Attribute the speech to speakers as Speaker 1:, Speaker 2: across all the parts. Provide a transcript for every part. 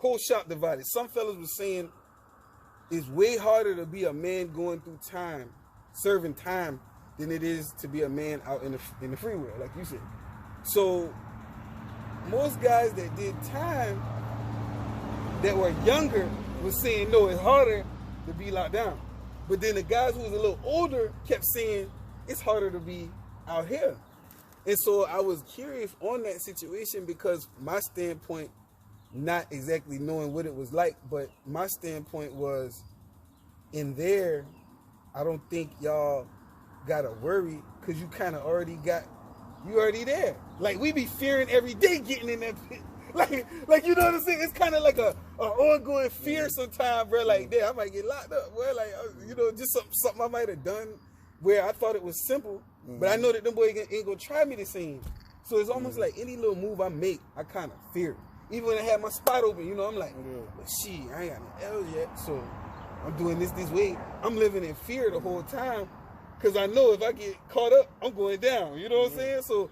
Speaker 1: whole shop divided. Some fellas was saying it's way harder to be a man going through time, serving time, than it is to be a man out in the free world, like you said. So most guys that did time that were younger was saying, no, it's harder to be locked down. But then the guys who was a little older kept saying it's harder to be out here. And so I was curious on that situation because my standpoint, not exactly knowing what it was like, but my standpoint was in there, I don't think y'all gotta worry because you kind of already there. Like we be fearing every day getting in that pit. Like you know what I'm saying? It's kind of like a ongoing fear sometimes, bro. Like, damn, I might get locked up, bro. Like, you know, just something I might have done where I thought it was simple, but I know that them boys ain't gonna try me the same. So it's almost like any little move I make, I kind of fear. Even when I had my spot open, you know, I'm like, well, shit, I ain't got no L's yet, so I'm doing this way. I'm living in fear the whole time because I know if I get caught up, I'm going down. You know what I'm saying? So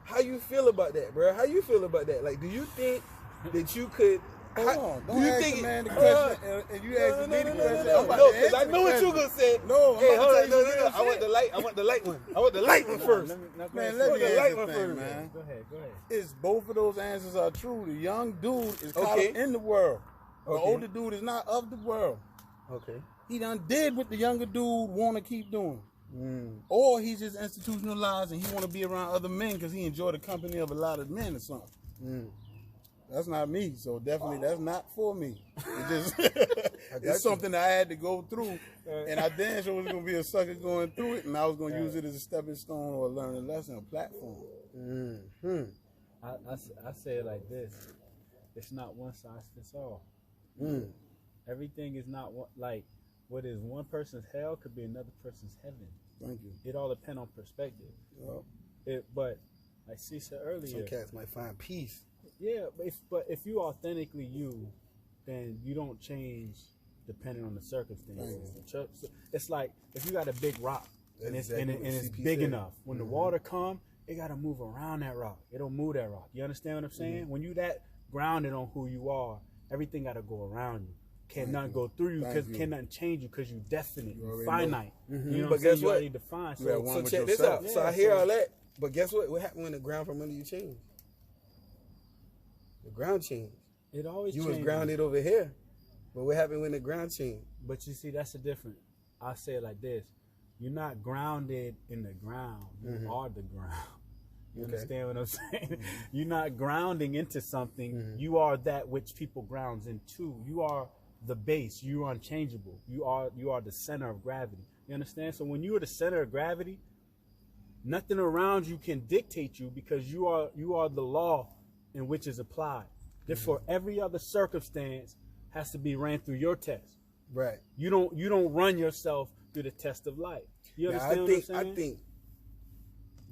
Speaker 1: how you feel about that, bro? How you feel about that? Like, do you think that you could?
Speaker 2: Don't ask the man the question, and you ask me the question.
Speaker 1: No, because I know what you gonna say.
Speaker 2: No,
Speaker 1: hey, hold on, no. I want the light. I want the light one. I want the light one first.
Speaker 2: Man, let me ask the thing,
Speaker 1: man.
Speaker 3: Go ahead.
Speaker 2: It's both of those answers are true. The young dude is caught up in the world. The older dude is not of the world.
Speaker 1: Okay.
Speaker 2: He done did what the younger dude want to keep doing. Or he's just institutionalized and he want to be around other men because he enjoy the company of a lot of men or something. That's not me, so definitely that's not for me. It's just it's something that I had to go through, and I damn sure was gonna be a sucker going through it, and I was gonna use it as a stepping stone or a learning lesson, a platform.
Speaker 3: I say it like this: it's not one size fits all. Everything is not like what is one person's hell could be another person's heaven.
Speaker 2: Thank you.
Speaker 3: It all depends on perspective. But like C said earlier,
Speaker 1: some cats might find peace.
Speaker 3: Yeah, but if you authentically you, then you don't change depending on the circumstances. It's like if you got a big rock and it's big enough, when the water come, it got to move around that rock. It don't move that rock. You understand what I'm saying? When you that grounded on who you are, everything got to go around you. Can't nothing go through you because can't nothing change you because you definite, you finite. You know
Speaker 1: but guess what?
Speaker 3: You already defined.
Speaker 1: So check this out. So I hear all that, but guess what? What happened when the ground from under you changed? The ground changed.
Speaker 3: It always
Speaker 1: you
Speaker 3: changes.
Speaker 1: Was grounded over here, but what happened when the ground changed?
Speaker 3: But you see, that's the difference. I say it like this: you're not grounded in the ground. You are the ground. You understand what I'm saying? You're not grounding into something. You are that which people grounds into. You are the base. You are unchangeable. You are the center of gravity. You understand? So when you are the center of gravity, nothing around you can dictate you because you are the law in which is applied. Therefore, every other circumstance has to be ran through your test.
Speaker 1: Right. You
Speaker 3: don't run yourself through the test of life. You understand what I'm saying?
Speaker 1: I think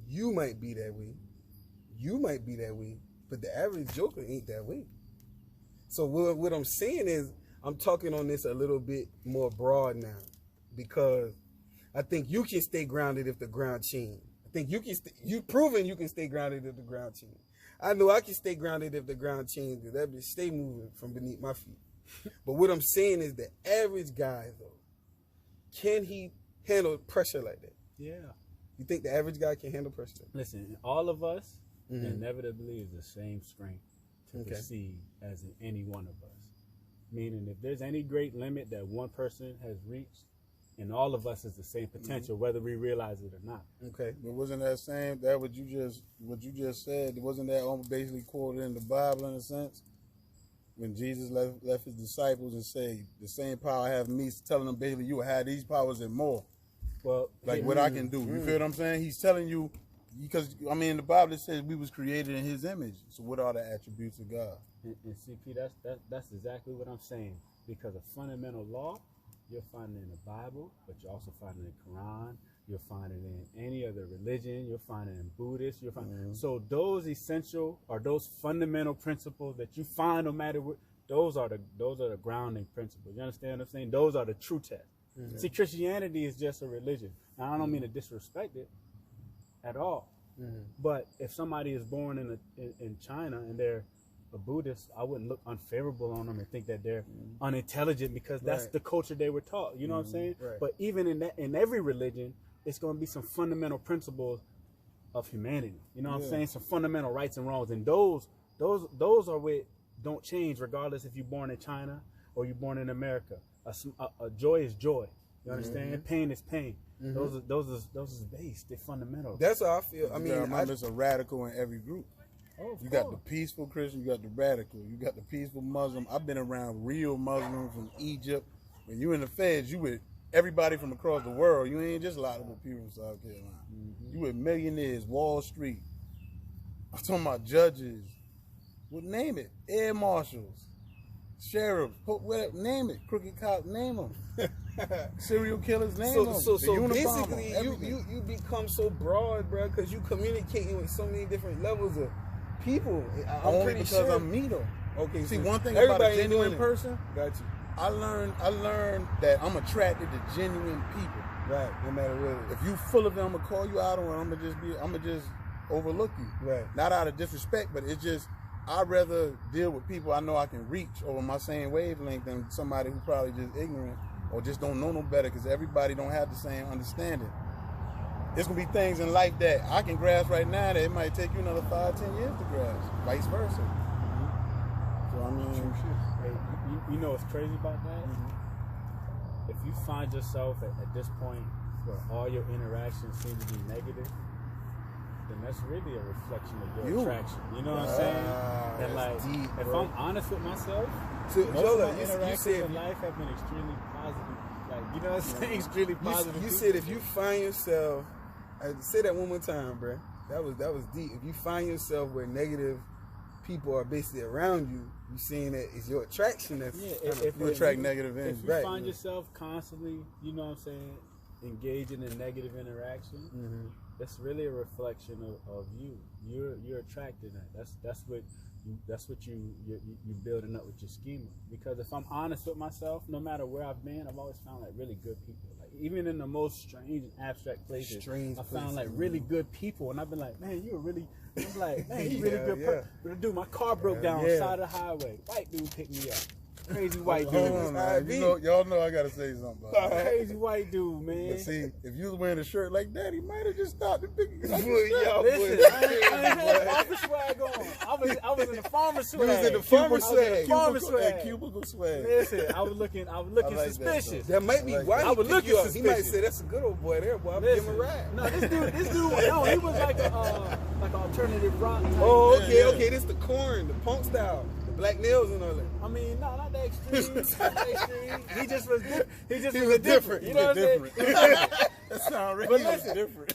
Speaker 1: you might be that way. You might be that way, but the average joker ain't that way. So what I'm saying is, I'm talking on this a little bit more broad now, because I think you can stay grounded if the ground change. I think you've proven you can stay grounded if the ground change. I know I can stay grounded if the ground changes. That bitch stay moving from beneath my feet. But what I'm saying is the average guy, though, can he handle pressure like that?
Speaker 3: Yeah.
Speaker 1: You think the average guy can handle pressure?
Speaker 3: Listen, all of us inevitably is the same strength to proceed as in any one of us. Meaning if there's any great limit that one person has reached, and all of us is the same potential, whether we realize it or not.
Speaker 2: Okay. But wasn't that what you just said? Wasn't that basically quoted in the Bible in a sense? When Jesus left his disciples and said, the same power I have in me, telling them basically you will have these powers and more.
Speaker 3: Well,
Speaker 2: like what I can do. You feel what I'm saying? He's telling you, because I mean the Bible says we was created in his image. So what are the attributes of God?
Speaker 3: And CP, that's exactly what I'm saying. Because a fundamental law, you'll find it in the Bible, but you also find it in the Quran. You'll find it in any other religion. You'll find it in Buddhist. You'll find so those essential or those fundamental principles that you find no matter what, those are the grounding principles. You understand what I'm saying? Those are the true tests. See, Christianity is just a religion. Now, I don't mean to disrespect it at all. But if somebody is born in China and they're a Buddhist, I wouldn't look unfavorable on them and think that they're unintelligent because that's the culture they were taught. You know what I'm saying?
Speaker 1: Right.
Speaker 3: But even in every religion, it's going to be some fundamental principles of humanity. You know what I'm saying? Some fundamental rights and wrongs, and those are what don't change regardless if you're born in China or you're born in America. A joy is joy. You understand? Pain is pain. Those are base. They're fundamental.
Speaker 1: That's how I feel. I mean,
Speaker 2: remember, there's a radical in every group.
Speaker 3: Oh,
Speaker 2: you got the peaceful Christian, you got the radical, you got the peaceful Muslim. I've been around real Muslims from Egypt. When you in the feds, you with everybody from across the world. You ain't just a lot of people from South Carolina. You with millionaires, Wall Street. I'm talking about judges. Well, name it. Air marshals, sheriffs, whatever, name it. Crooked cops, name them. Serial killers, name them.
Speaker 1: So basically, you become so broad, bro, because you communicating with so many different levels of people. I'm
Speaker 2: Only
Speaker 1: pretty
Speaker 2: because
Speaker 1: sure.
Speaker 2: I'm me though.
Speaker 1: Okay.
Speaker 2: See,
Speaker 1: so
Speaker 2: one thing about a
Speaker 1: everybody ain't
Speaker 2: genuine
Speaker 1: doing it.
Speaker 2: person,
Speaker 1: Got you.
Speaker 2: I learned that I'm attracted to genuine people.
Speaker 1: Right. No matter what.
Speaker 2: If you full of them, I'm gonna call you out on it. I'm gonna just overlook you.
Speaker 1: Right.
Speaker 2: Not out of disrespect, but it's just I'd rather deal with people I know I can reach over my same wavelength than somebody who probably just ignorant or just don't know no better, because everybody don't have the same understanding. There's gonna be things in life that I can grasp right now that it might take you another 5-10 years to grasp, vice versa. So I mean,
Speaker 3: Hey, you know what's crazy about that? If you find yourself at this point where all your interactions seem to be negative, then that's really a reflection of your attraction. You know what I'm saying? And like,
Speaker 1: deep,
Speaker 3: if
Speaker 1: bro.
Speaker 3: I'm honest with myself,
Speaker 1: So,
Speaker 3: most
Speaker 1: Jola,
Speaker 3: of my
Speaker 1: you
Speaker 3: interactions
Speaker 1: said
Speaker 3: in life have been extremely positive. Like, you know what I'm saying? Extremely positive.
Speaker 1: You said if you find yourself, say that one more time, bro. That was deep. If you find yourself where negative people are basically around you, you seeing that it's your attraction that's
Speaker 2: you attract negative energy.
Speaker 3: If you find yourself constantly, you know what I'm saying, engaging in negative interaction, that's really a reflection of you. You're attracting that. That's what you building up with your schema. Because if I'm honest with myself, no matter where I've been, I've always found like really good people. Like even in the most strange and abstract places, I found like really good people, and I've been like, man, you're really. I'm like, man, you really good person. Dude, my car broke down on the side of the highway. White dude picked me up. Crazy white dude.
Speaker 2: Hold on, man. Y'all know I gotta say something about that.
Speaker 3: Crazy white dude, man.
Speaker 2: But see, if you was wearing a shirt like that, he might have just stopped and picked you up.
Speaker 3: Listen, I ain't had office swag on. I was in the farmer swag.
Speaker 1: You was in the farmer swag.
Speaker 3: Farmer swag.
Speaker 2: Cubicle swag.
Speaker 3: Listen, I was looking
Speaker 2: like
Speaker 3: suspicious.
Speaker 1: That might be why
Speaker 3: I would look
Speaker 1: you up.
Speaker 3: suspicious.
Speaker 1: He might say that's a good old boy there, boy. I'm giving him a ride.
Speaker 3: No, this dude, no, he was like an alternative rock type.
Speaker 1: Oh, okay, this the corn, the punk style, the black nails and all that.
Speaker 3: I mean, no, not that extreme. He just was different. You know what I'm saying?
Speaker 2: That sounds really
Speaker 3: But listen,
Speaker 2: different.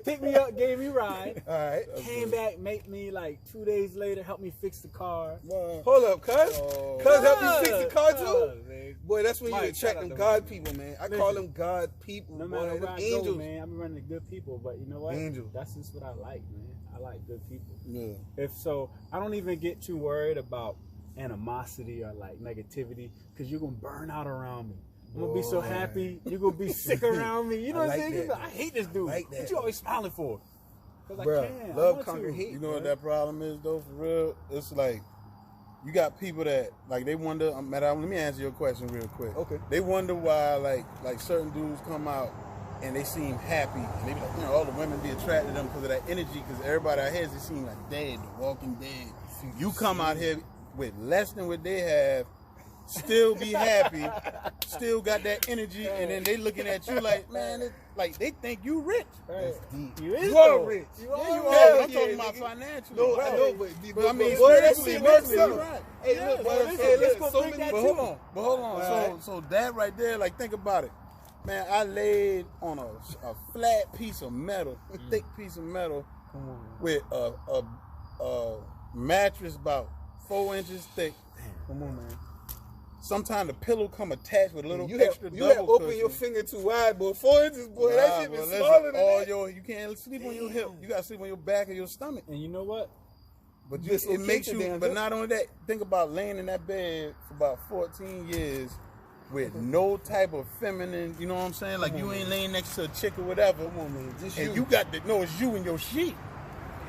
Speaker 3: picked me up, gave me a ride.
Speaker 1: All right.
Speaker 3: Came back, made me like 2 days later, helped me fix the car.
Speaker 1: Hold up, cuz. Cuz help you fix the car too?
Speaker 3: Man.
Speaker 1: Boy, that's when you
Speaker 3: Mike,
Speaker 1: attract
Speaker 3: shout out
Speaker 1: them
Speaker 3: to
Speaker 1: God
Speaker 3: Mike.
Speaker 1: people, man. I
Speaker 3: Listen,
Speaker 1: call them God people,
Speaker 3: No
Speaker 1: boy.
Speaker 3: matter
Speaker 1: Them
Speaker 3: where I
Speaker 1: angels.
Speaker 3: go, man, I be running to good people. But you know what?
Speaker 1: Angels.
Speaker 3: That's just what I like, man. I like good people.
Speaker 2: Yeah.
Speaker 3: If so, I don't even get too worried about animosity or like negativity, because you're gonna burn out around me. I'm gonna be so happy. You're gonna be sick around me. You know what I'm saying?
Speaker 1: that.
Speaker 3: I hate this dude.
Speaker 1: Like that.
Speaker 3: What you always smiling for? Because I
Speaker 1: Bruh,
Speaker 3: can.
Speaker 1: love
Speaker 3: I want
Speaker 1: conquer
Speaker 3: to.
Speaker 1: hate.
Speaker 2: You know what that problem is though, for real? It's like you got people that like they wonder. Let me answer your question real quick.
Speaker 1: Okay.
Speaker 2: They wonder why like certain dudes come out and they seem happy, and they be like, all the women be attracted to them because of that energy. Because everybody out here, they seem like dead, the Walking Dead. You come out here with less than what they have, still be happy, still got that energy, and then they looking at you like, man, like they think you rich.
Speaker 3: Right.
Speaker 1: You
Speaker 3: is
Speaker 1: are
Speaker 3: though.
Speaker 1: rich.
Speaker 3: You
Speaker 2: Yeah,
Speaker 3: are
Speaker 2: you
Speaker 3: rich.
Speaker 2: are. I'm
Speaker 1: yeah,
Speaker 2: talking about
Speaker 1: nigga.
Speaker 2: financially.
Speaker 1: No,
Speaker 2: bro.
Speaker 1: I know, but
Speaker 2: I mean,
Speaker 1: boy, that
Speaker 2: spiritually,
Speaker 1: shit works
Speaker 2: mentally,
Speaker 1: out.
Speaker 2: right.
Speaker 1: Hey,
Speaker 3: Yeah,
Speaker 1: look,
Speaker 3: well,
Speaker 1: boy,
Speaker 3: listen,
Speaker 1: hey,
Speaker 3: let's
Speaker 1: look,
Speaker 3: go
Speaker 1: so
Speaker 3: break
Speaker 1: many.
Speaker 3: that
Speaker 2: But hold on.
Speaker 1: Alright.
Speaker 2: So that right there, like think about it. Man, I laid on a flat piece of metal, a thick piece of metal, with a mattress about 4 inches thick.
Speaker 1: Come on, man.
Speaker 2: Sometimes the pillow come attached with a little
Speaker 1: You
Speaker 2: extra
Speaker 1: have
Speaker 2: double
Speaker 1: opened
Speaker 2: cushion.
Speaker 1: your finger too wide, boy. 4 inches, boy. That shit is smaller than that.
Speaker 2: You can't sleep on your hip. You gotta sleep on your back or your stomach.
Speaker 3: And you know what?
Speaker 2: But
Speaker 1: Dislocate
Speaker 2: it makes
Speaker 1: your
Speaker 2: you.
Speaker 1: damn
Speaker 2: But
Speaker 1: hip.
Speaker 2: not only that, think about laying in that bed for about 14 years with no type of feminine. You know what I'm saying? Like you ain't laying next to a chick or whatever.
Speaker 1: Come on, man. Just
Speaker 2: And
Speaker 1: you.
Speaker 2: you got the it's you and your sheet.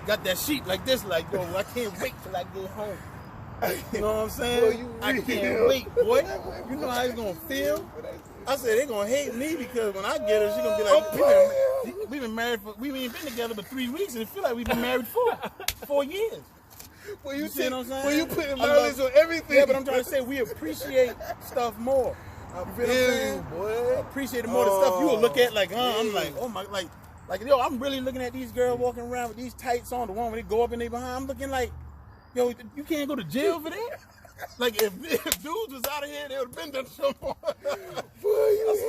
Speaker 2: Got that sheet like this, like yo, I can't wait till I get home. You know what I'm saying?
Speaker 1: Boy,
Speaker 2: I can't wait, boy. You know how he's gonna feel? I said they gonna hate me because when I get her, she gonna be like, we've been married for, we ain't been together but 3 weeks, and it feel like we've been married for 4 years.
Speaker 1: Well, you
Speaker 2: see what I'm saying?
Speaker 1: Well, you putting mileage on everything.
Speaker 2: Yeah, but I'm trying to say we appreciate stuff more. You feel what I'm saying?
Speaker 1: Boy.
Speaker 2: Appreciate more the stuff you will look at like, I'm like, oh my, like yo, I'm really looking at these girls walking around with these tights on, the one when they go up in their behind. I'm looking like, yo, you can't go to jail for that. Like if dudes was out of here, they would have been done some more. I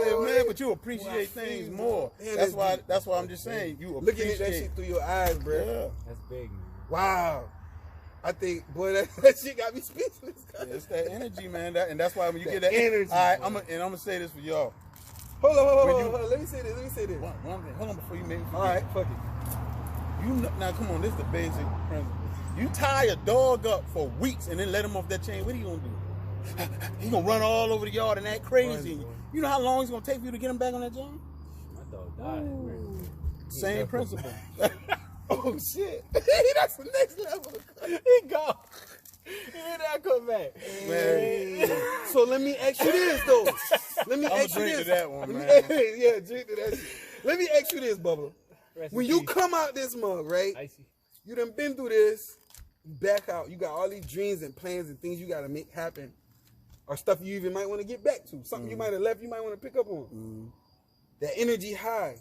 Speaker 2: said, man, but you appreciate things more. That's why I'm just saying you
Speaker 1: looking at that shit through your eyes, bro.
Speaker 2: Yeah.
Speaker 3: That's big, man.
Speaker 1: Wow. I think, boy, that shit got me speechless.
Speaker 2: Yeah, it's that energy, man. And that's why when you get that
Speaker 1: energy.
Speaker 2: All right, I'm gonna say this for y'all.
Speaker 1: Hold on. Let me say this.
Speaker 2: One thing. Hold on before you make me forget.
Speaker 1: All right, fuck it.
Speaker 2: You know, now come on, this is the basic principle. You tie a dog up for weeks and then let him off that chain. What are you gonna do? He gonna run all over the yard and act crazy. You know how long it's gonna take for you to get him back on that chain?
Speaker 3: My dog died.
Speaker 2: Same principle.
Speaker 1: Oh shit! That's the next level.
Speaker 3: He go. He did not come back.
Speaker 1: Man. So let me ask you this though. Let me ask you
Speaker 2: drink
Speaker 1: this.
Speaker 2: to that one, man.
Speaker 1: Yeah, drink to that shit. Let me ask you this, Bubba. When you come out this mug, right?
Speaker 3: Icy.
Speaker 1: You done been through this. You back out. You got all these dreams and plans and things you got to make happen, or stuff you even might want to get back to. Something you might have left. You might want to pick up on. That energy high.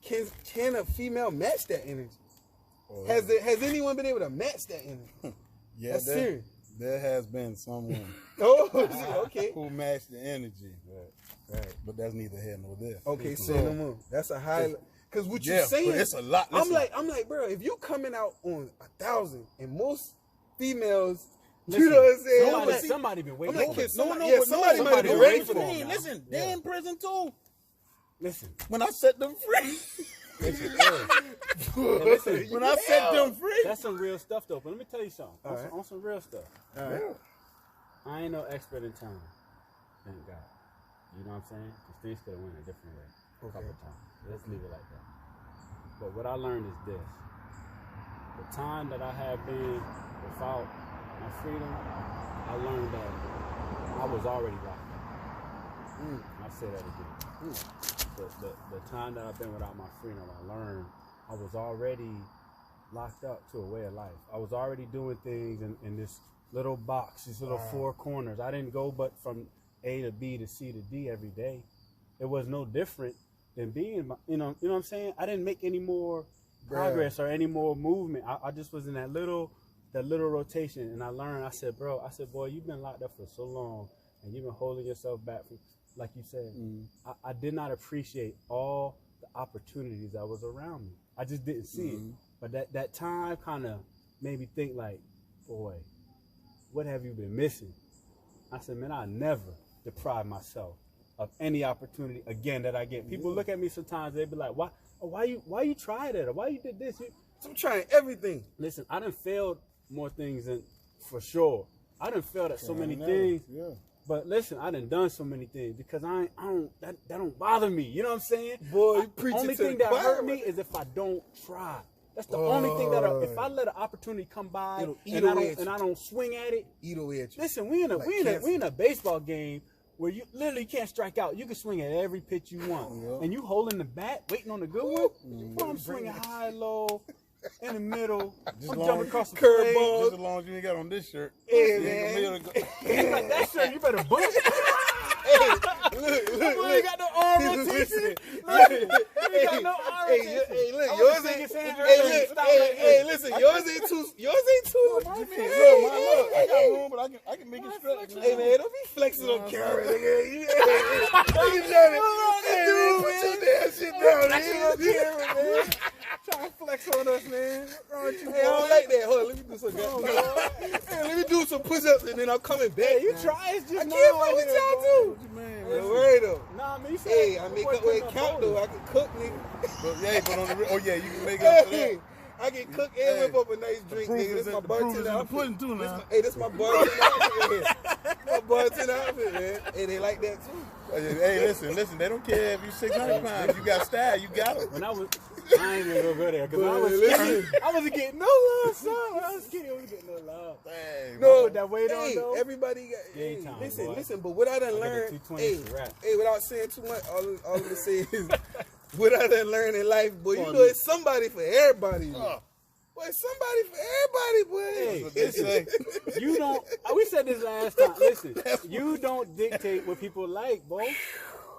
Speaker 1: Can a female match that energy? Has anyone been able to match that energy?
Speaker 2: Yeah,
Speaker 1: that's serious.
Speaker 2: There has been someone
Speaker 1: okay.
Speaker 2: who matched the energy. Right. But that's neither here nor there.
Speaker 1: Okay, say no more. That's a high. Because what you're saying,
Speaker 2: it's a lot. Listen.
Speaker 1: I'm like, bro, if you coming out on 1,000 and most females,
Speaker 3: listen,
Speaker 1: you know what I'm saying?
Speaker 3: Somebody been waiting.
Speaker 1: Somebody might have been ready for them.
Speaker 2: Listen, they're in prison too.
Speaker 3: Listen,
Speaker 2: when I set them free.
Speaker 3: listen,
Speaker 2: when I set them free.
Speaker 3: That's some real stuff though. But let me tell you something. On some real stuff.
Speaker 1: All right.
Speaker 3: I ain't no expert in time. Thank God. You know what I'm saying? Because things could have went a different way a couple of times. Let's leave it like that. But what I learned is this. The time that I had been without my freedom, I learned that I was already locked up. I'll say that again. The time that I've been without my freedom, I learned I was already locked up to a way of life. I was already doing things in this little box, these little four corners. I didn't go but from A to B to C to D every day. It was no different than being, you know what I'm saying? I didn't make any more progress or any more movement. I just was in that little rotation, and I learned. I said, boy, you've been locked up for so long, and you've been holding yourself back from, like you said. I did not appreciate all the opportunities that was around me. I just didn't see it. But that time kind of made me think like, boy, what have you been missing? I said, man, I never deprive myself of any opportunity again that I get. People look at me sometimes, they be like, why you tried it? Or why you did this?
Speaker 1: I'm trying everything.
Speaker 3: Listen, I done failed more things than for sure. I done failed at so many things. Yeah. But listen, I done so many things because that don't bother me. You know what I'm saying?
Speaker 1: Boy, you preaching
Speaker 3: only
Speaker 1: to
Speaker 3: thing
Speaker 1: the
Speaker 3: that
Speaker 1: choir,
Speaker 3: hurt me is if I don't try. That's the only thing that if I let an opportunity come by and I don't swing at it,
Speaker 1: eat away at you.
Speaker 3: Listen, we in a baseball game where you literally can't strike out. You can swing at every pitch you want, and you holding the bat, waiting on the good one. I'm swinging high, low, in the middle. I'm jumping across the
Speaker 2: curveball. Just as long as you ain't got on this shirt.
Speaker 1: Hey, man.
Speaker 3: Like that shirt, you better book it.
Speaker 1: Look.
Speaker 3: You got no arm rotation. You got no arm rotation.
Speaker 1: Hey, look, yours ain't. Hey, listen, yours ain't too.
Speaker 2: Look, I got room, but I can make it stretch.
Speaker 1: Hey, man, don't be flexing on camera, nigga. You trying to put your damn shit down, man.
Speaker 3: Trying to flex on us, man.
Speaker 1: Hey, I don't like that. Hold on, let me do some. Hey, let me do some push-ups, and then I'm coming back.
Speaker 3: Hey, you try it just
Speaker 1: I can't fuck with y'all too.
Speaker 2: Don't
Speaker 1: worry though.
Speaker 3: Nah, man, you said
Speaker 1: hey, I make up where it count though. I can cook, nigga.
Speaker 2: But on the you can make up for that.
Speaker 1: I can cook and whip up a nice drink, nigga. This my bartender outfit.
Speaker 2: Too, now.
Speaker 1: Hey, this my bartender outfit. My bartender outfit, man. Hey, they like that too.
Speaker 2: Hey, listen. They don't care if you 600 pounds. You got style. You got it.
Speaker 3: When I I ain't even gonna go there because I wasn't getting no love, son. When I was kidding, I wasn't getting no love.
Speaker 2: Dang,
Speaker 1: No,
Speaker 3: Put that weight on though.
Speaker 1: everybody got.
Speaker 3: Game time, boy.
Speaker 1: Listen. But what I done
Speaker 3: I got a
Speaker 1: learned,
Speaker 3: 220
Speaker 1: without saying too much, all I'm gonna say is what I done learned in life, boy. You know, it's somebody for everybody. Boy, it's somebody for everybody, boy.
Speaker 3: Hey, listen, you don't. We said this last time. Listen, you don't dictate what people like, boy.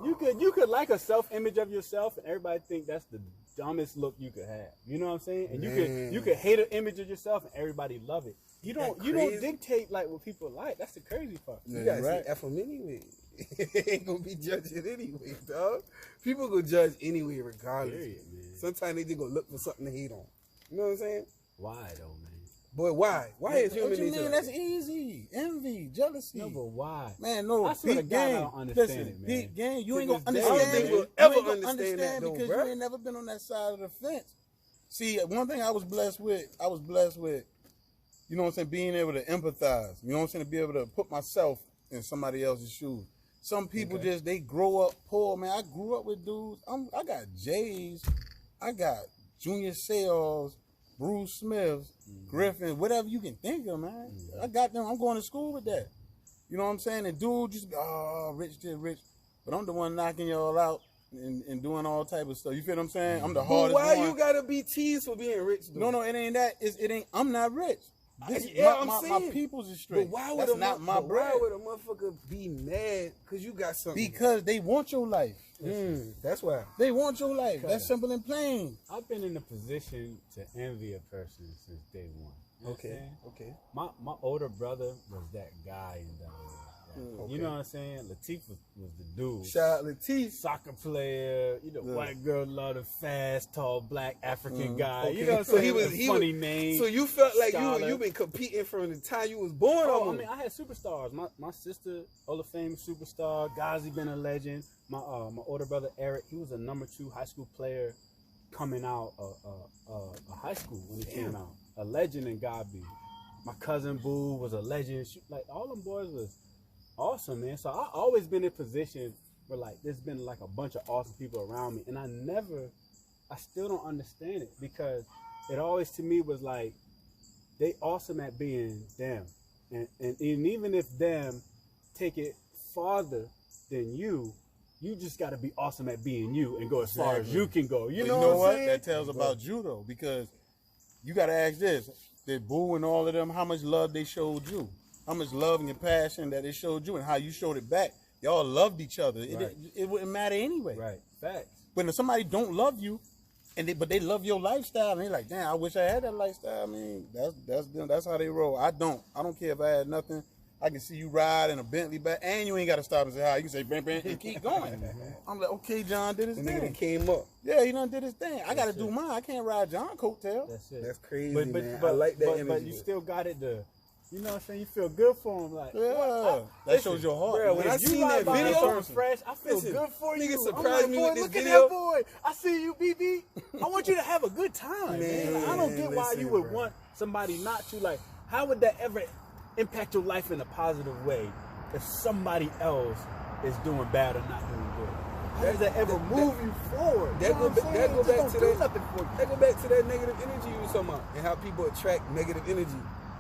Speaker 3: You could like a self-image of yourself, and everybody think that's the dumbest look you could have. You know what I'm saying? And you could hate an image of yourself, and everybody love it. You don't dictate like what people like. That's the crazy part.
Speaker 1: You gotta see F them anyway. Ain't gonna be judging anyway, dog. People gonna judge anyway, regardless.
Speaker 3: Period,
Speaker 1: Sometimes they just gonna look for something to hate on. You know what I'm saying?
Speaker 3: Why though, man?
Speaker 1: Boy, why? Why is human
Speaker 2: nature? What you mean?
Speaker 1: Like
Speaker 2: That's easy. Envy, jealousy.
Speaker 3: No, but why?
Speaker 2: Man, no.
Speaker 3: I swear to God, I don't understand it, man.
Speaker 2: Big game. You ain't gonna
Speaker 1: I
Speaker 2: understand.
Speaker 1: don't think
Speaker 2: it.
Speaker 1: we'll
Speaker 2: You
Speaker 1: ever
Speaker 2: ain't gonna
Speaker 1: understand that, though,
Speaker 2: because
Speaker 1: bruh.
Speaker 2: you ain't never been on that side of the fence. See, one thing I was blessed with, you know what I'm saying, being able to empathize. You know what I'm saying, to be able to put myself in somebody else's shoes. Some people they grow up poor, man. I grew up with dudes. I got J's, I got Junior Seals, Bruce Smiths, Griffin, whatever you can think of, man. I got them. I'm going to school with that. You know what I'm saying? And dude just rich to rich. But I'm the one knocking y'all out and doing all type of stuff. You feel what I'm saying? I'm the hardest
Speaker 1: why
Speaker 2: one.
Speaker 1: you gotta be teased for being rich, though?
Speaker 2: No, it ain't that. It ain't. I'm not rich. My people's is straight.
Speaker 1: But why would
Speaker 2: That's not my bread.
Speaker 1: Why would a motherfucker be mad because you got something?
Speaker 2: Because they want your life.
Speaker 1: That's why.
Speaker 2: They want your life. That's simple and plain.
Speaker 3: I've been in a position to envy a person since day one. You know what I'm saying?
Speaker 1: Okay.
Speaker 3: My older brother was that guy in you know what I'm saying? Latif was the dude.
Speaker 1: Shout out Latif.
Speaker 3: Soccer player, white girl love the fast, tall, black African guy.
Speaker 1: Okay.
Speaker 3: You know what I'm saying? He funny name.
Speaker 1: So you felt like
Speaker 3: scholar.
Speaker 1: you been competing from the time you was born.
Speaker 3: Oh, I mean, I had superstars. My sister, Hall of Fame superstar. Ghazi been a legend. My older brother Eric, he was a #2 high school player coming out of high school when he came out. A legend in Gabi. My cousin Boo was a legend. Like all them boys was awesome, man. So I always been in a position where like there's been like a bunch of awesome people around me, and I still don't understand it because it always to me was like they awesome at being them, and even if them take it farther than you just got to be awesome at being you and go as far as you can go. You know what I'm saying?
Speaker 2: That tells about you though, because you got to ask this: did Boo and all of them, how much love they showed you? How much love and compassion that they showed you and how you showed it back. Y'all loved each other.
Speaker 3: Right.
Speaker 2: It wouldn't matter anyway.
Speaker 3: Right. Facts.
Speaker 2: But if somebody don't love you, but they love your lifestyle, and they're like, damn, I wish I had that lifestyle. I mean, that's them. That's how they roll. I don't care if I had nothing. I can see you ride in a Bentley back, and you ain't got to stop and say hi. You can say bam, bam, and keep going. I'm like, okay, John did his thing.
Speaker 1: Nigga came up.
Speaker 2: Yeah, he done did his thing. I got to do mine. I can't ride John coattail.
Speaker 3: That's it.
Speaker 1: That's crazy,
Speaker 3: but,
Speaker 1: man. I like that energy.
Speaker 3: But you still got it to. You know what I'm saying? You feel good for him, like
Speaker 2: that shows your heart.
Speaker 1: Bro, when I seen that video,
Speaker 3: fresh, I feel good for you.
Speaker 1: Nigga surprised me with this
Speaker 3: look
Speaker 1: video.
Speaker 3: At that boy. I see you, BB. I want you to have a good time, man. Like, I don't get why you would want somebody not to. Like, how would that ever impact your life in a positive way if somebody else is doing bad or not doing good? How does that ever move you forward?
Speaker 1: That go back to that negative energy you was talking about, and how people attract negative energy.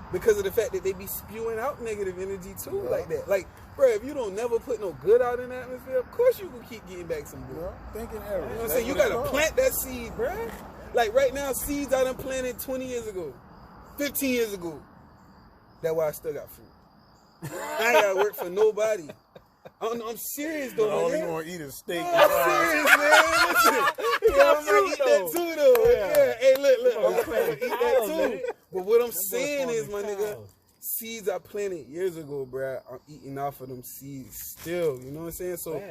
Speaker 1: Because of the fact that they be spewing out negative energy too, like that. Like, bro, if you don't never put no good out in the atmosphere, of course you can keep getting back some good.
Speaker 2: Thinking error.
Speaker 1: You know what I'm saying? You gotta plant that seed, bro. Like right now, seeds I done planted 20 years ago, 15 years ago. That's why I still got food. I ain't gotta work for nobody. I'm serious though,
Speaker 2: all
Speaker 1: man.
Speaker 2: you gonna eat is steak.
Speaker 1: I'm serious, man. Listen, I'm gonna eat that too, though. Yeah. Hey, look, I'm gonna eat that too. But what I'm saying is, my nigga, seeds I planted years ago, bruh, I'm eating off of them seeds still. You know what I'm saying? So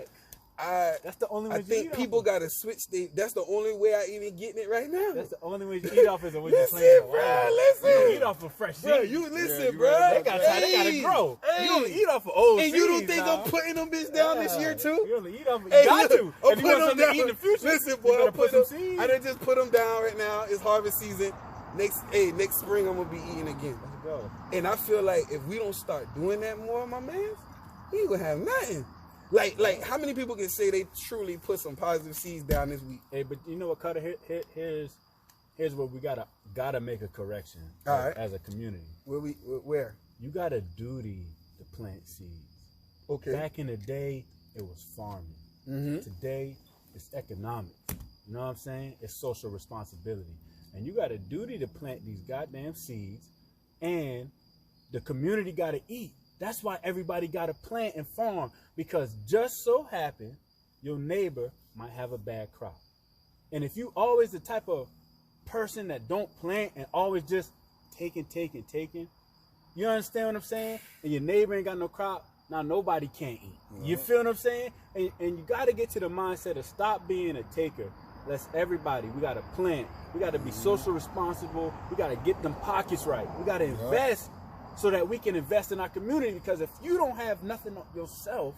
Speaker 3: that's the only way
Speaker 1: I think people gotta switch. That's the only way I even getting it right now.
Speaker 3: That's the only way you eat off is when you plant.
Speaker 1: Listen, bro. Listen.
Speaker 3: You don't eat off of fresh seeds.
Speaker 1: Bro, you listen, bro.
Speaker 3: They gotta grow. You don't eat off of old seeds.
Speaker 1: And you don't think I'm putting them bitch down this year too?
Speaker 3: You don't eat off of. You got to.
Speaker 1: I'm
Speaker 3: If you want something to eat in the future,
Speaker 1: listen, boy,
Speaker 3: you put some seeds.
Speaker 1: I done just put them down right now. It's harvest season. Next spring I'm gonna be eating again.
Speaker 3: Let's go.
Speaker 1: And I feel like if we don't start doing that more, my man, we ain't gonna have nothing. Like how many people can say they truly put some positive seeds down this week?
Speaker 3: Hey, but you know what, Cutter? Here's where we gotta make a correction as a community.
Speaker 1: Where?
Speaker 3: You got a duty to plant seeds.
Speaker 1: Okay.
Speaker 3: Back in the day, it was farming.
Speaker 1: Mm-hmm.
Speaker 3: Today, it's economics. You know what I'm saying? It's social responsibility. And you got a duty to plant these goddamn seeds, and the community got to eat. That's why everybody got to plant and farm, because just so happen your neighbor might have a bad crop. And if you always the type of person that don't plant and always just taking, you understand what I'm saying? And your neighbor ain't got no crop, now nobody can't eat. You feel what I'm saying? And you got to get to the mindset of stop being a taker. Let's everybody, we got to plant. We got to be social responsible. We got to get them pockets right. We got to invest so that we can invest in our community, because if you don't have nothing yourself,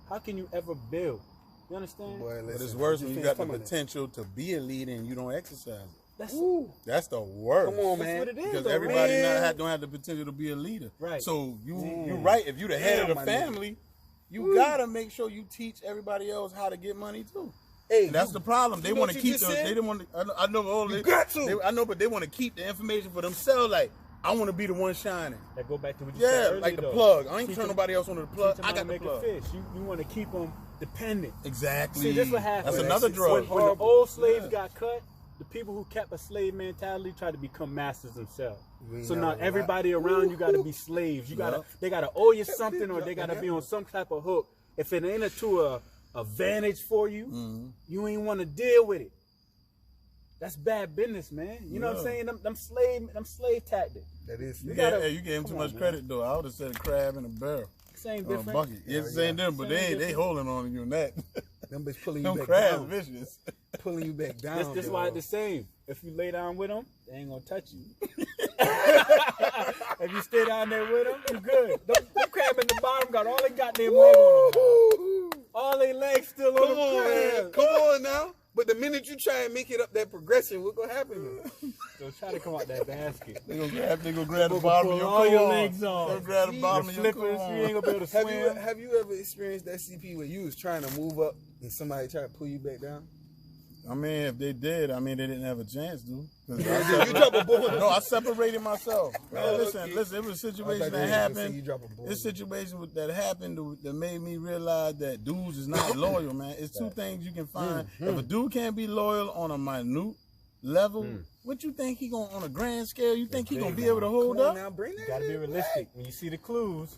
Speaker 3: how can you ever build? You understand?
Speaker 2: Boy, but it's worse when you got the potential to be a leader and you don't exercise it. That's the worst.
Speaker 1: Come on, man.
Speaker 3: That's what it is,
Speaker 2: because
Speaker 3: though,
Speaker 2: everybody
Speaker 3: man.
Speaker 2: don't have the potential to be a leader.
Speaker 3: Right.
Speaker 2: So you're right. If you're the head of the family, you gotta make sure you teach everybody else how to get money too.
Speaker 1: Hey,
Speaker 2: and that's the problem. They want to keep
Speaker 1: the.
Speaker 2: They don't want. I know. I know, but they want to keep the information for themselves. Like, I want to be the one shining.
Speaker 3: That go back to what you said earlier,
Speaker 2: like the
Speaker 3: though.
Speaker 2: plug. I ain't turn nobody else on the plug. I got the
Speaker 3: make
Speaker 2: plug.
Speaker 3: a fish. You want to keep them dependent.
Speaker 2: Exactly.
Speaker 3: See, this what happened.
Speaker 2: That's another drug.
Speaker 3: When the old slaves got cut, the people who kept a slave mentality tried to become masters themselves. So now everybody around you got to be slaves. You they got to owe you something, or they got to be on some type of hook. If it ain't to a advantage for you, you ain't want to deal with it. That's bad business, man. You know what I'm saying? Them slave tactics.
Speaker 1: That is.
Speaker 2: You gave him too much credit though. I would have said a crab in a barrel.
Speaker 3: Same different.
Speaker 2: Bucket. It's the same different, but they holding on you on that.
Speaker 1: Them bitch pulling you
Speaker 2: them
Speaker 1: back
Speaker 2: crabs
Speaker 1: down.
Speaker 2: Vicious.
Speaker 1: Pulling you back down.
Speaker 3: This why it's the same. If you lay down with them, they ain't gonna touch you. If you stay down there with them, you good. Them crab at the bottom got all they goddamn leg on them. All they legs still on the crab.
Speaker 1: Come on now. But the minute you try and make it up that progression, what's gonna happen?
Speaker 3: So try to come out that basket.
Speaker 2: They gonna grab the bottom of your
Speaker 3: all your legs on.
Speaker 2: They grab the bottom of your
Speaker 3: flippers. You ain't gonna be able to swim.
Speaker 1: Have you ever experienced that CP where you was trying to move up and somebody tried to pull you back down?
Speaker 2: I mean, if they did, they didn't have a chance, dude.
Speaker 1: You drop a ball.
Speaker 2: No, I separated myself. Man, listen, it was a situation that happened. This situation that happened that made me realize that dudes is not loyal, man. It's two things you can find. If a dude can't be loyal on a minute level, what you think he gonna on a grand scale? You think he gonna be able to hold up?
Speaker 1: Now, bring that.
Speaker 3: You gotta be realistic. When you see the clues,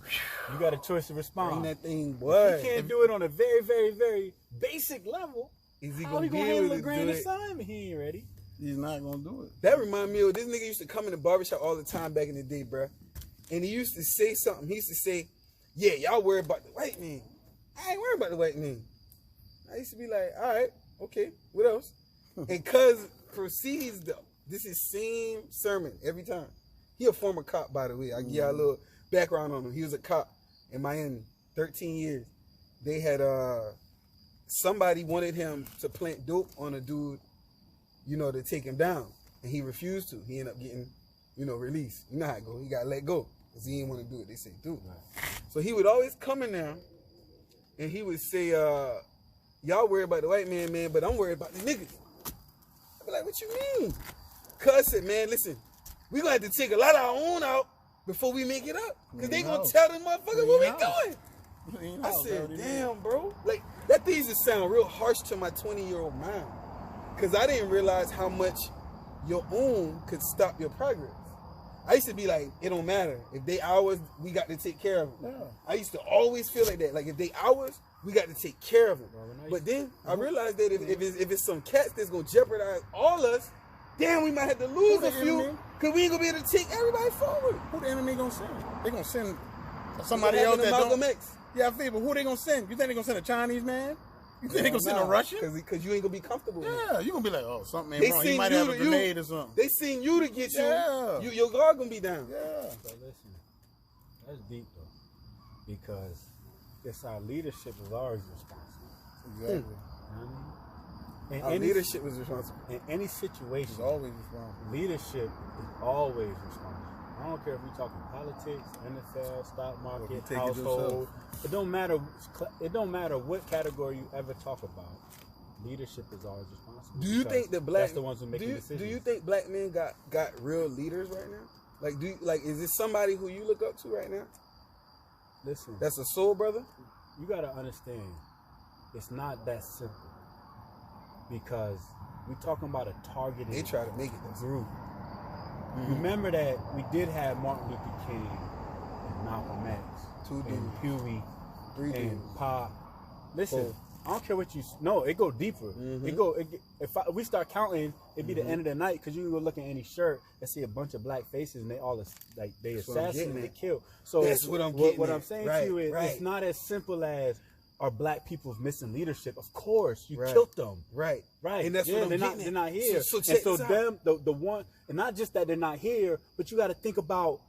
Speaker 3: you got a choice to respond.
Speaker 1: Bring that thing, boy.
Speaker 3: You can't do it on a very, very, very basic level.
Speaker 1: Is he
Speaker 3: How
Speaker 1: gonna
Speaker 3: he
Speaker 1: be
Speaker 3: gonna
Speaker 1: able
Speaker 3: handle a
Speaker 1: to
Speaker 3: grand
Speaker 1: do it?
Speaker 3: assignment? He ain't ready.
Speaker 2: He's not gonna do it.
Speaker 1: That remind me of this nigga used to come in the barbershop all the time back in the day, bruh. And he used to say something. He used to say, yeah, y'all worry about the white man. I ain't worried about the white man. I used to be like, all right, okay, what else? And cuz proceeds, though, this is same sermon every time. He a former cop, by the way. I give y'all a little background on him. He was a cop in Miami, 13 years. They had, somebody wanted him to plant dope on a dude, to take him down. And he refused to. He ended up getting, released. You know how it go. He got let go because he didn't want to do it. They say, do it. Right. So he would always come in there and he would say, y'all worry about the white man, but I'm worried about the niggas. I'd be like, what you mean? Cuz said, man, listen, we going to have to take a lot of our own out before we make it up. Because they going to tell them motherfuckers what we doing. I said, damn, bro. Like, that thing used to sound real harsh to my 20-year-old mind. Because I didn't realize how much your own could stop your progress. I used to be like, it don't matter. If they ours, we got to take care of them. Yeah. I used to always feel like that. Like, if they ours, we got to take care of them. But then I realized that if it's some cats that's going to jeopardize all us, damn, we might have to lose a few. Because we ain't going to be able to take everybody forward.
Speaker 2: Who the enemy going to send? They going to send somebody else that don't. Yeah, I feel, but who they gonna send? You think they gonna send a Chinese man? You think they gonna send a Russian?
Speaker 1: Because you ain't gonna be comfortable.
Speaker 2: Yeah, you gonna be like, oh, something ain't wrong. He might have a grenade or something.
Speaker 1: They seen you to get you.
Speaker 2: Yeah.
Speaker 1: Your guard gonna be down.
Speaker 2: Yeah.
Speaker 3: So listen, that's deep though, because it's our leadership is always responsible.
Speaker 2: Exactly.
Speaker 3: You know what I mean?
Speaker 1: Our leadership is responsible.
Speaker 3: In any situation,
Speaker 2: it's always responsible.
Speaker 3: Leadership is always responsible. I don't care if we're talking politics, NFL, stock market, household, It don't matter. It don't matter what category you ever talk about. Leadership is always responsible.
Speaker 1: Do you think the black?
Speaker 3: That's the ones who make decisions.
Speaker 1: Do you think black men got real leaders right now? Like, is this somebody who you look up to right now?
Speaker 3: Listen,
Speaker 1: that's a soul brother.
Speaker 3: You gotta understand, it's not that simple because we're talking about a targeted.
Speaker 1: They try to make it
Speaker 3: group. Remember that we did have Martin Luther King and Malcolm X, and Huey, and Pop. Listen, I don't care what you. No, it go deeper. If we start counting, it'd be the end of the night because you can go look at any shirt and see a bunch of black faces and they all they assassinated, they killed. So
Speaker 1: that's what I'm
Speaker 3: saying to you is it's not as simple as are black people missing leadership. Of course, you killed them. Right. And that's what they're not here. So them the one, and not just that they're not here, but you got to think about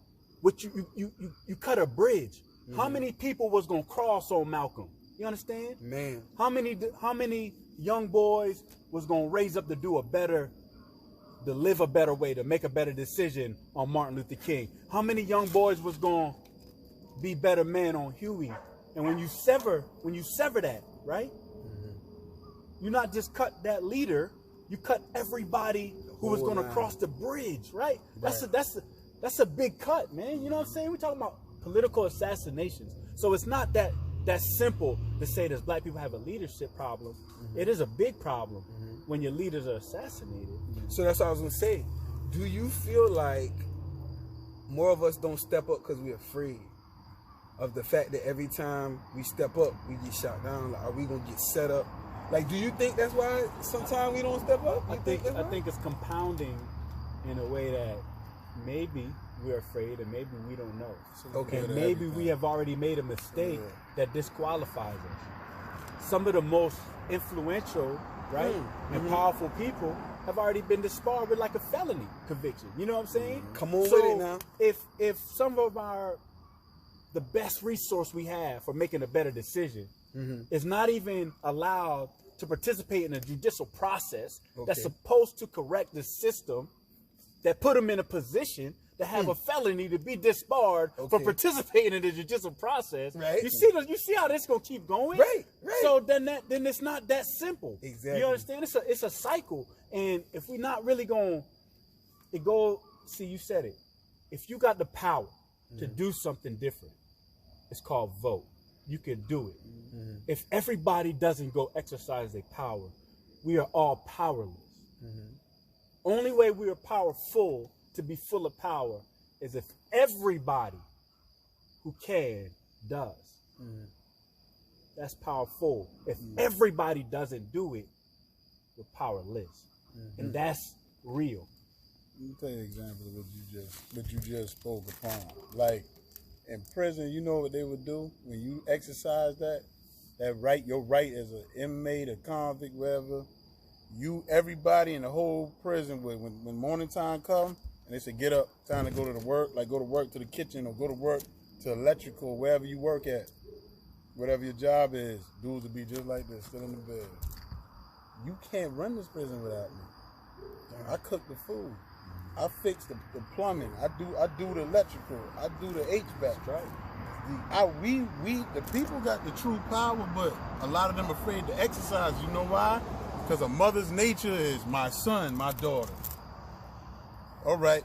Speaker 3: what you cut a bridge. How many people was gonna cross on Malcolm? You understand?
Speaker 1: Man.
Speaker 3: How many young boys was gonna raise up to live a better way, to make a better decision on Martin Luther King? How many young boys was gonna be better men on Huey? And when you sever that, right? You not just cut that leader, you cut everybody who was gonna cross the bridge, right? That's a big cut, man. You know what I'm saying? We're talking about political assassinations. So it's not that's simple to say that black people have a leadership problem. It is a big problem when your leaders are assassinated.
Speaker 1: So that's what I was gonna say. Do you feel like more of us don't step up because we're afraid of the fact that every time we step up, we get shot down? Like, are we gonna get set up? Like, do you think that's why sometimes we don't step up?
Speaker 3: I think it's compounding in a way that maybe we're afraid and maybe we don't know. Okay. And maybe we have already made a mistake that disqualifies us. Some of the most influential, right, and powerful people have already been disbarred with like a felony conviction. You know what I'm saying?
Speaker 1: Come on with it now.
Speaker 3: If some of the best resource we have for making a better decision is not even allowed to participate in a judicial process that's supposed to correct the system that put them in a position to have a felony to be disbarred for participating in the judicial process. Right. You see how this gonna keep going?
Speaker 1: Right.
Speaker 3: So then it's not that simple.
Speaker 1: Exactly.
Speaker 3: You understand? It's a cycle. And if we're not really you said it. If you got the power to do something different, it's called vote. You can do it. If everybody doesn't go exercise their power, we are all powerless. Only way we are powerful to be full of power is if everybody who can does. That's powerful. If everybody doesn't do it, we're powerless. And that's real.
Speaker 2: Let me tell you an example of what you just spoke upon. Like in prison, you know what they would do when you exercise that right, your right as an inmate, a convict, whatever. Everybody in the whole prison would, when morning time comes, and they say, get up, time to go to work, like go to work to the kitchen or go to work to electrical, wherever you work at, whatever your job is, dudes would be just like this, still in the bed. You can't run this prison without me. I cook the food. I fix the plumbing. I do the electrical. I do the HVAC. Right. The people got the true power, but a lot of them afraid to exercise. You know why? Because a mother's nature is my son, my daughter. All right.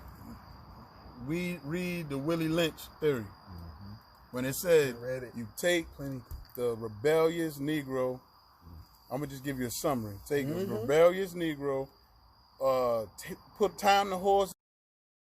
Speaker 2: We read the Willie Lynch theory. When it said you take the rebellious Negro, I'm going to just give you a summary. Take a rebellious Negro, put time the horse